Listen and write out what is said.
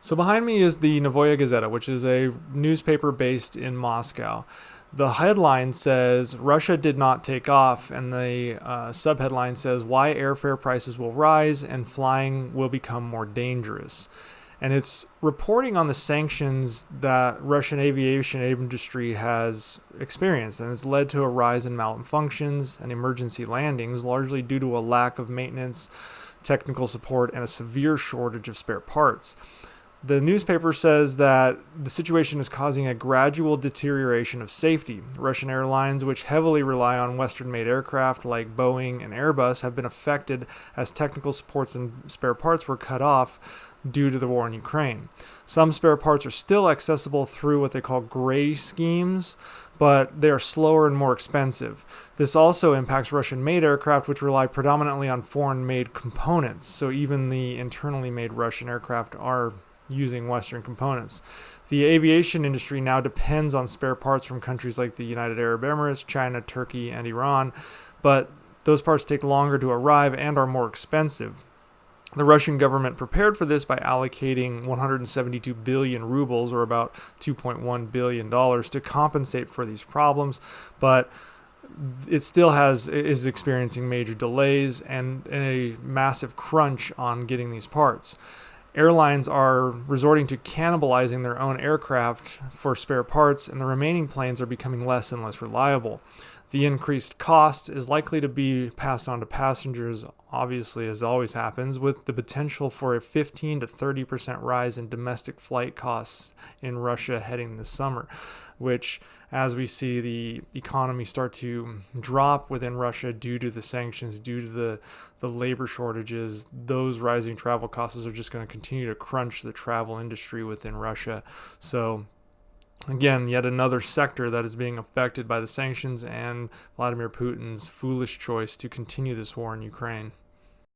So behind me is the Novoya Gazeta, which is a newspaper based in Moscow. The headline says Russia did not take off, and the subheadline says why airfare prices will rise and flying will become more dangerous. And it's reporting on the sanctions that Russian aviation industry has experienced, and it's led to a rise in malfunctions and emergency landings, largely due to a lack of maintenance, technical support, and a severe shortage of spare parts. The newspaper says that the situation is causing a gradual deterioration of safety. Russian airlines, which heavily rely on Western-made aircraft like Boeing and Airbus, have been affected as technical supports and spare parts were cut off due to the war in Ukraine. Some spare parts are still accessible through what they call gray schemes, but they are slower and more expensive. This also impacts Russian-made aircraft, which rely predominantly on foreign-made components. So even the internally made Russian aircraft are using Western components. The aviation industry now depends on spare parts from countries like the United Arab Emirates, China, Turkey, and Iran, but those parts take longer to arrive and are more expensive. The Russian government prepared for this by allocating 172 billion rubles, or about $2.1 billion, to compensate for these problems, but it still is experiencing major delays and a massive crunch on getting these parts. Airlines are resorting to cannibalizing their own aircraft for spare parts, and the remaining planes are becoming less and less reliable. The increased cost is likely to be passed on to passengers, obviously, as always happens, with the potential for a 15 to 30% rise in domestic flight costs in Russia heading this summer, which, as we see the economy start to drop within Russia due to the sanctions, due to the labor shortages, those rising travel costs are just going to continue to crunch the travel industry within Russia. So again, yet another sector that is being affected by the sanctions and Vladimir Putin's foolish choice to continue this war in Ukraine.